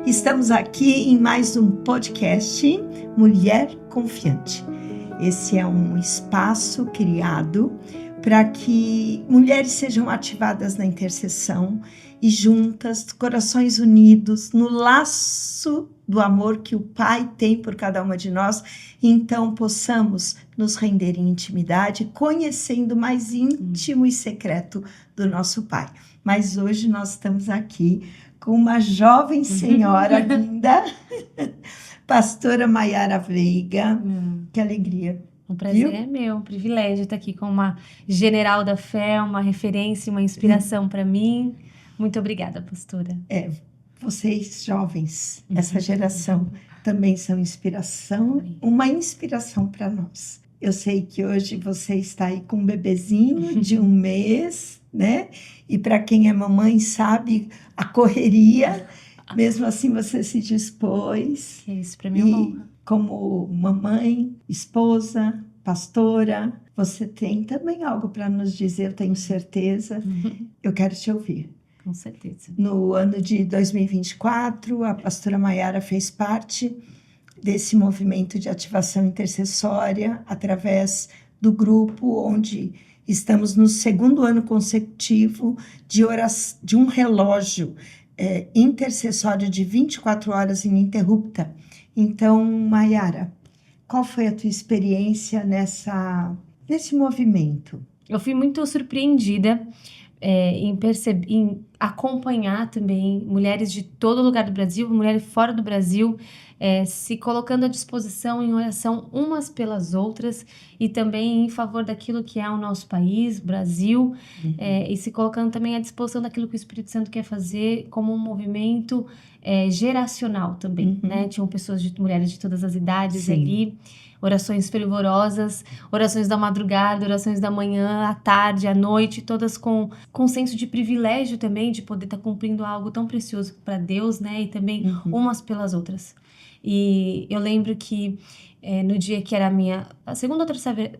Estamos aqui em mais um podcast Mulher Confiante. Esse é um espaço criado para que mulheres sejam ativadas na intercessão e juntas, corações unidos, no laço do amor que o Pai tem por cada uma de nós, então possamos nos render em intimidade, conhecendo o mais íntimo e secreto do nosso Pai. Mas hoje nós estamos aqui com uma jovem senhora linda, pastora Maiara Veiga. Que alegria. Um prazer é meu, um privilégio estar aqui com uma general da fé, uma referência, uma inspiração para mim. Muito obrigada, pastora. Vocês jovens, essa geração, também são inspiração, uma inspiração para nós. Eu sei que hoje você está aí com um bebezinho de 1 mês, né? E para quem é mamãe sabe a correria, mesmo assim você se dispôs. Que isso, para mim é uma honra. Como mamãe, esposa, pastora, você tem também algo para nos dizer, eu tenho certeza. Eu quero te ouvir. Com certeza. No ano de 2024, a pastora Maiara fez parte desse movimento de ativação intercessória através do grupo onde estamos no 2º ano consecutivo de um relógio intercessório de 24 horas ininterrupta. Então, Maiara, qual foi a tua experiência nesse movimento? Eu fui muito surpreendida em acompanhar também mulheres de todo lugar do Brasil, mulheres fora do Brasil, se colocando à disposição em oração umas pelas outras e também em favor daquilo que é o nosso país, Brasil, e se colocando também à disposição daquilo que o Espírito Santo quer fazer como um movimento geracional também, né? Tinham mulheres de todas as idades. Sim. Ali, orações fervorosas, orações da madrugada, orações da manhã, à tarde, à noite, todas com senso de privilégio também, de poder estar cumprindo algo tão precioso para Deus, né? E também umas pelas outras. E eu lembro que no dia que era a segunda ou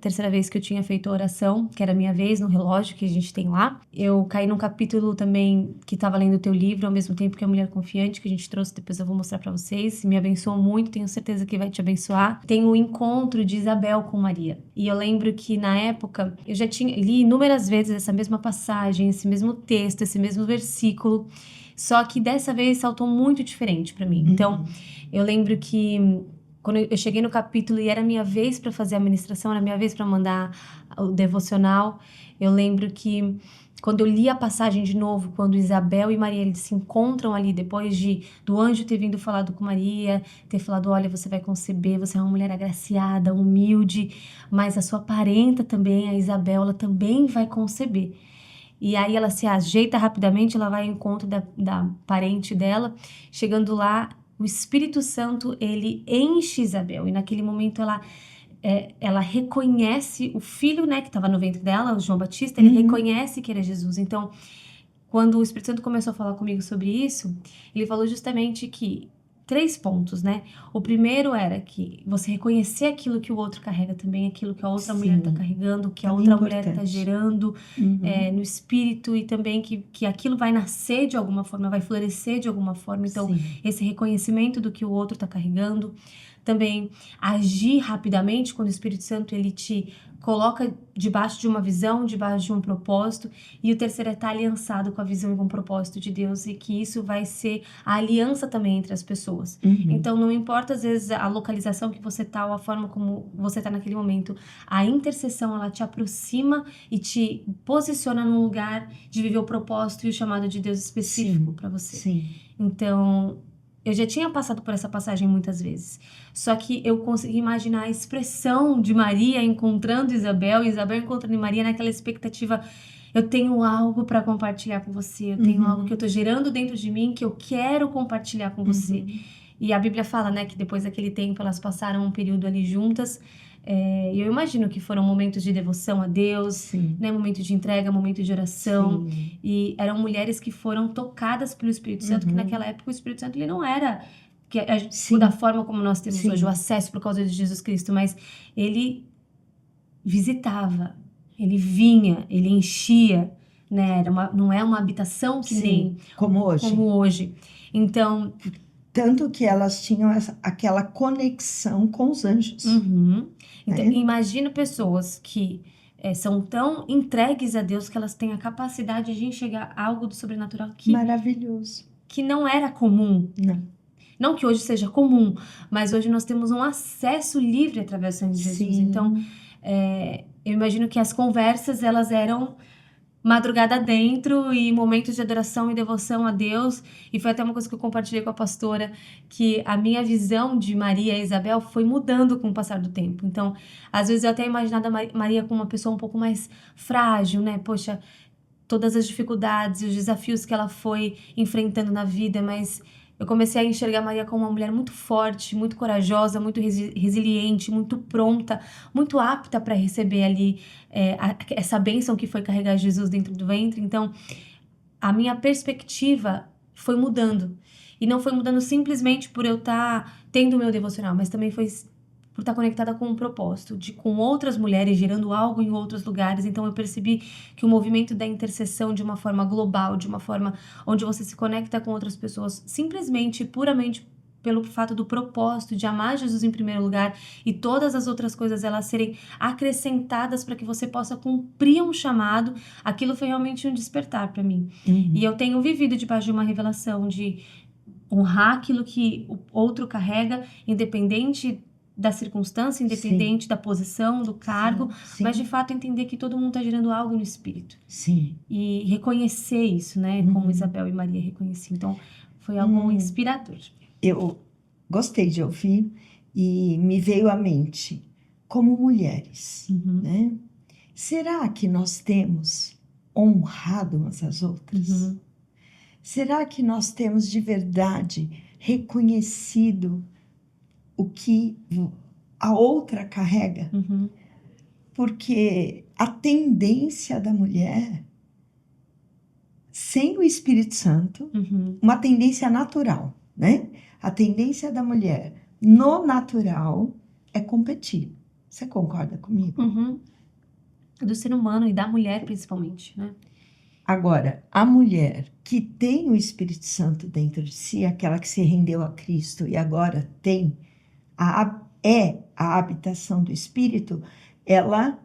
terceira vez que eu tinha feito a oração, que era a minha vez no relógio que a gente tem lá, eu caí num capítulo também que estava lendo o teu livro, ao mesmo tempo que a Mulher Confiante, que a gente trouxe, depois eu vou mostrar para vocês, me abençoou muito, tenho certeza que vai te abençoar. Tem o encontro de Isabel com Maria. E eu lembro que na época, eu já li inúmeras vezes essa mesma passagem, esse mesmo texto, esse mesmo versículo, só que dessa vez saltou muito diferente para mim. Então, eu lembro que quando eu cheguei no capítulo e era minha vez para fazer a ministração, era minha vez para mandar o devocional, eu lembro que quando eu li a passagem de novo, quando Isabel e Maria eles se encontram ali, depois do anjo ter vindo falado com Maria, ter falado, olha, você vai conceber, você é uma mulher agraciada, humilde, mas a sua parenta também, a Isabel, ela também vai conceber. E aí ela se ajeita rapidamente, ela vai ao encontro da parente dela, chegando lá, o Espírito Santo, ele enche Isabel, e naquele momento ela reconhece o filho, né, que estava no ventre dela, o João Batista, ele reconhece que era Jesus. Então, quando o Espírito Santo começou a falar comigo sobre isso, ele falou justamente que 3 pontos, né? O primeiro era que você reconhecer aquilo que o outro carrega também, aquilo que a outra mulher está carregando, que a outra mulher está gerando no espírito, e também que aquilo vai nascer de alguma forma, vai florescer de alguma forma. Então, esse reconhecimento do que o outro está carregando. Também agir rapidamente quando o Espírito Santo ele te coloca debaixo de uma visão, debaixo de um propósito. E o terceiro é estar aliançado com a visão e com o propósito de Deus, e que isso vai ser a aliança também entre as pessoas. Então, não importa às vezes a localização que você está ou a forma como você está naquele momento, a intercessão ela te aproxima e te posiciona num lugar de viver o propósito e o chamado de Deus específico para você. Sim. Então, eu já tinha passado por essa passagem muitas vezes, só que eu consegui imaginar a expressão de Maria encontrando Isabel, e Isabel encontrando Maria naquela expectativa, eu tenho algo para compartilhar com você, eu tenho algo que eu estou gerando dentro de mim, que eu quero compartilhar com você. E a Bíblia fala, né, que depois daquele tempo elas passaram um período ali juntas. Eu imagino que foram momentos de devoção a Deus, né, momento de entrega, momento de oração. E eram mulheres que foram tocadas pelo Espírito Santo, que naquela época o Espírito Santo ele não era da forma como nós temos hoje o acesso por causa de Jesus Cristo, mas ele visitava, ele vinha, ele enchia, né? Não é uma habitação que nem como hoje. Então, Tanto que elas tinham aquela conexão com os anjos. Uhum. Então, Né? imagino pessoas que são tão entregues a Deus que elas têm a capacidade de enxergar algo do sobrenatural Maravilhoso. que não era comum. Não. Não que hoje seja comum, mas hoje nós temos um acesso livre através do sangue de Jesus. Sim. Então, eu imagino que as conversas, elas eram madrugada dentro e momentos de adoração e devoção a Deus. E foi até uma coisa que eu compartilhei com a pastora, que a minha visão de Maria e Isabel foi mudando com o passar do tempo. Então, às vezes eu até imaginava Maria como uma pessoa um pouco mais frágil, né? Poxa, todas as dificuldades e os desafios que ela foi enfrentando na vida, mas eu comecei a enxergar Maria como uma mulher muito forte, muito corajosa, muito resiliente, muito pronta, muito apta para receber ali essa bênção que foi carregar Jesus dentro do ventre. Então, a minha perspectiva foi mudando. E não foi mudando simplesmente por eu estar tendo o meu devocional, mas também foi por estar conectada com um propósito, com outras mulheres, gerando algo em outros lugares. Então eu percebi que o movimento da intercessão de uma forma global, de uma forma onde você se conecta com outras pessoas, simplesmente, puramente pelo fato do propósito de amar Jesus em primeiro lugar e todas as outras coisas elas serem acrescentadas para que você possa cumprir um chamado, aquilo foi realmente um despertar para mim. Uhum. E eu tenho vivido debaixo de uma revelação de honrar aquilo que o outro carrega, independente da circunstância, independente da posição, do cargo, sim. mas de fato entender que todo mundo está gerando algo no espírito. Sim. E reconhecer isso, né? Como Isabel e Maria reconheciam. Então, foi algo inspirador. Eu gostei de ouvir e me veio à mente, como mulheres, né? Será que nós temos honrado umas às outras? Será que nós temos de verdade reconhecido o que a outra carrega? Porque a tendência da mulher, sem o Espírito Santo, uma tendência natural, né? A tendência da mulher no natural é competir. Você concorda comigo? Do ser humano e da mulher principalmente, né? Agora, a mulher que tem o Espírito Santo dentro de si, aquela que se rendeu a Cristo e agora tem a habitação do Espírito, ela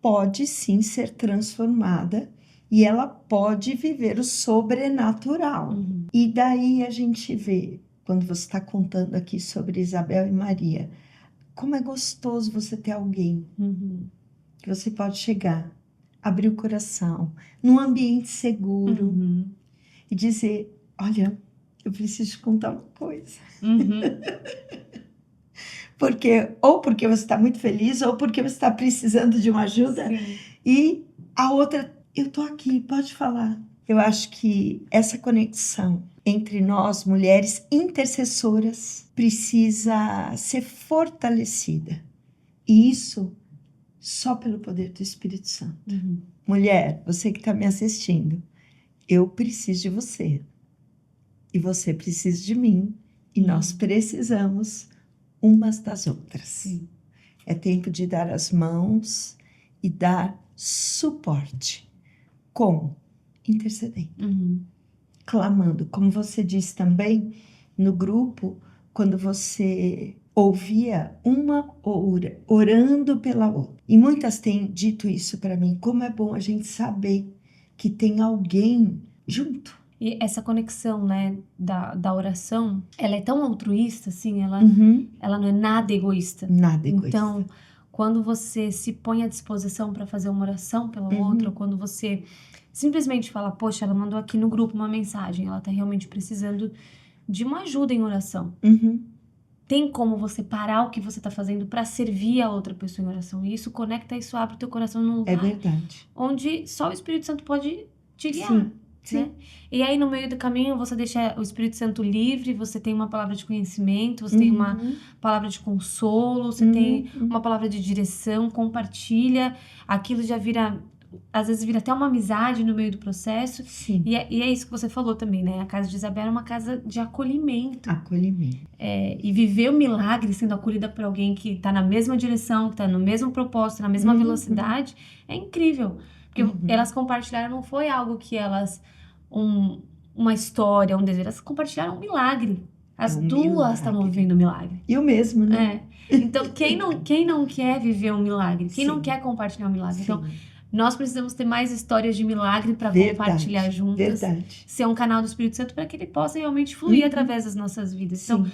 pode sim ser transformada e ela pode viver o sobrenatural. E daí a gente vê, quando você está contando aqui sobre Isabel e Maria, como é gostoso você ter alguém que você pode chegar, abrir o coração, num ambiente seguro e dizer, olha, eu preciso te contar uma coisa. Porque você está muito feliz, ou porque você está precisando de uma ajuda. Sim. E a outra, eu tô aqui, pode falar. Eu acho que essa conexão entre nós, mulheres intercessoras, precisa ser fortalecida. E isso só pelo poder do Espírito Santo. Mulher, você que está me assistindo, eu preciso de você. E você precisa de mim. E nós precisamos umas das outras. Sim. É tempo de dar as mãos e dar suporte. Como? Intercedendo. Clamando. Como você disse também no grupo, quando você ouvia uma orando pela outra. E muitas têm dito isso para mim. Como é bom a gente saber que tem alguém junto. E essa conexão, né, da oração, ela é tão altruísta, assim, ela não é nada egoísta. Nada egoísta. Então, quando você se põe à disposição para fazer uma oração pela outra, ou quando você simplesmente fala, poxa, ela mandou aqui no grupo uma mensagem, ela tá realmente precisando de uma ajuda em oração. Tem como você parar o que você tá fazendo para servir a outra pessoa em oração. E isso conecta, isso abre o teu coração num lugar É verdade. onde só o Espírito Santo pode te guiar. Sim. Sim. Né? E aí, no meio do caminho, você deixa o Espírito Santo livre, você tem uma palavra de conhecimento, você tem uma palavra de consolo, você tem uma palavra de direção, compartilha. Aquilo já vira, às vezes vira até uma amizade no meio do processo. Sim. E é isso que você falou também, né? A casa de Isabel é uma casa de acolhimento. Acolhimento. E viver o milagre sendo acolhida por alguém que tá na mesma direção, que tá no mesmo propósito, na mesma velocidade, é incrível. Porque elas compartilharam, não foi algo que elas... uma história, um desejo. Elas compartilharam um milagre. As É um duas milagre. estavam vivendo um milagre. E o mesmo, né? Então, quem não quer viver um milagre? Quem não Sim. quer compartilhar um milagre? Sim. Então, nós precisamos ter mais histórias de milagre para Verdade, compartilhar juntas. Verdade. Ser um canal do Espírito Santo para que ele possa realmente fluir Uhum. através das nossas vidas. Então, Sim.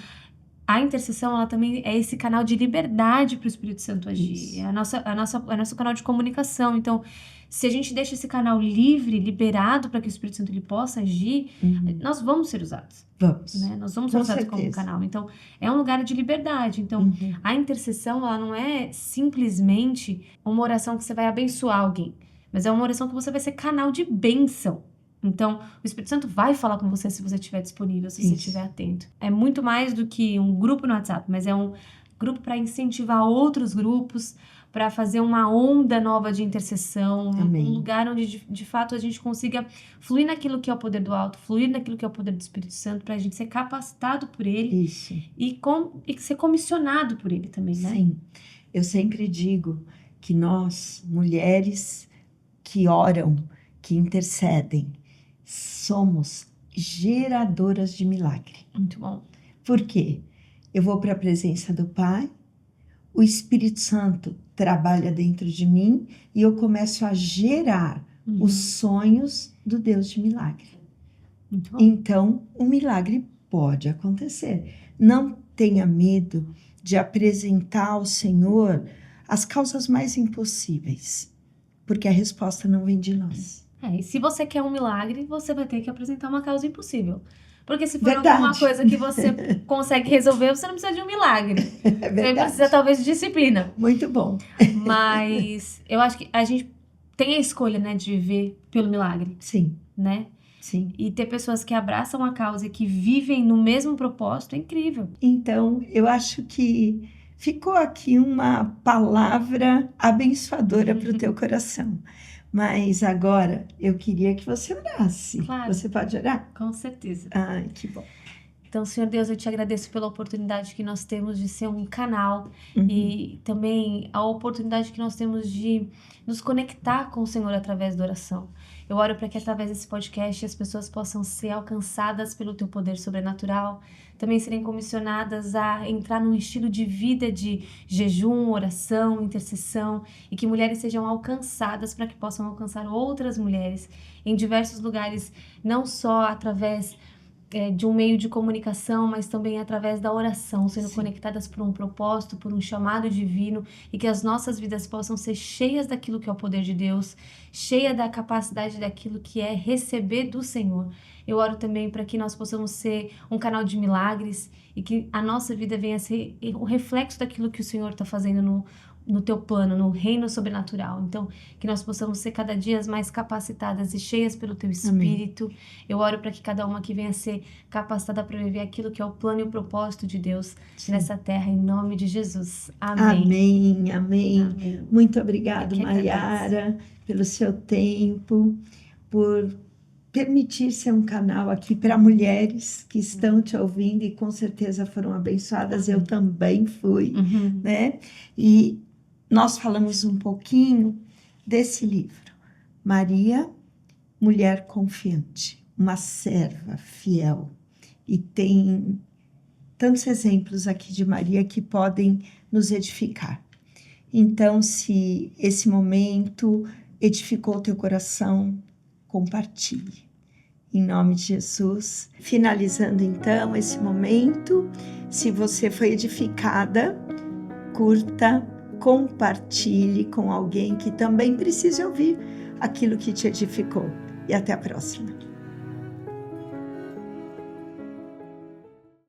a intercessão, ela também é esse canal de liberdade para o Espírito Santo agir. Isso. É o nosso canal de comunicação. Então, se a gente deixa esse canal livre, liberado para que o Espírito Santo ele possa agir, Uhum. nós vamos ser usados. Vamos. Né? Nós vamos ser Com usados como certeza. canal. Então, é um lugar de liberdade. Então, Uhum. a intercessão, ela não é simplesmente uma oração que você vai abençoar alguém, mas é uma oração que você vai ser canal de bênção. Então, o Espírito Santo vai falar com você se você estiver disponível, se você Isso. estiver atento. É muito mais do que um grupo no WhatsApp, mas é um grupo para incentivar outros grupos, para fazer uma onda nova de intercessão, Amém. um lugar onde, de fato, a gente consiga fluir naquilo que é o poder do alto, fluir naquilo que é o poder do Espírito Santo, para a gente ser capacitado por ele Isso. e ser comissionado por ele também, né? Sim. Eu sempre digo que nós, mulheres que oram, que intercedem, somos geradoras de milagre. Muito bom. Por quê? Eu vou para a presença do Pai, o Espírito Santo trabalha dentro de mim e eu começo a gerar os sonhos do Deus de milagre. Muito bom. Então, o milagre pode acontecer. Não tenha medo de apresentar ao Senhor as causas mais impossíveis, porque a resposta não vem de nós. E se você quer um milagre, você vai ter que apresentar uma causa impossível. Porque se for Verdade. alguma coisa que você consegue resolver, você não precisa de um milagre. É Você verdade. precisa, talvez, de disciplina. Muito bom. Mas eu acho que a gente tem a escolha, né, de viver pelo milagre, Sim, né? sim. E ter pessoas que abraçam a causa e que vivem no mesmo propósito é incrível. Então, eu acho que ficou aqui uma palavra abençoadora para o teu coração. Mas agora eu queria que você orasse. Claro. Você pode orar? Com certeza. Ai, que bom. Então, Senhor Deus, eu te agradeço pela oportunidade que nós temos de ser um canal Uhum. e também a oportunidade que nós temos de nos conectar com o Senhor através da oração. Eu oro para que através desse podcast as pessoas possam ser alcançadas pelo teu poder sobrenatural, também serem comissionadas a entrar num estilo de vida de jejum, oração, intercessão e que mulheres sejam alcançadas para que possam alcançar outras mulheres em diversos lugares, não só através de um meio de comunicação, mas também através da oração, sendo Sim. conectadas por um propósito, por um chamado divino, e que as nossas vidas possam ser cheias daquilo que é o poder de Deus, cheia da capacidade daquilo que é receber do Senhor. Eu oro também para que nós possamos ser um canal de milagres e que a nossa vida venha a ser o reflexo daquilo que o Senhor está fazendo no teu plano, no reino sobrenatural. Então, que nós possamos ser cada dia mais capacitadas e cheias pelo teu Espírito. Amém. Eu oro para que cada uma que venha a ser capacitada para viver aquilo que é o plano e o propósito de Deus Sim. nessa terra, em nome de Jesus. Amém. Amém, amém. Amém. Muito obrigada, Maiara, pelo seu tempo, por permitir ser um canal aqui para mulheres que estão te ouvindo e com certeza foram abençoadas. Eu também fui, né? E nós falamos um pouquinho desse livro, Maria, Mulher Confiante, uma serva fiel. E tem tantos exemplos aqui de Maria que podem nos edificar. Então, se esse momento edificou o teu coração, compartilhe. Em nome de Jesus. Finalizando então esse momento, se você foi edificada, curta, compartilhe com alguém que também precise ouvir aquilo que te edificou. E até a próxima.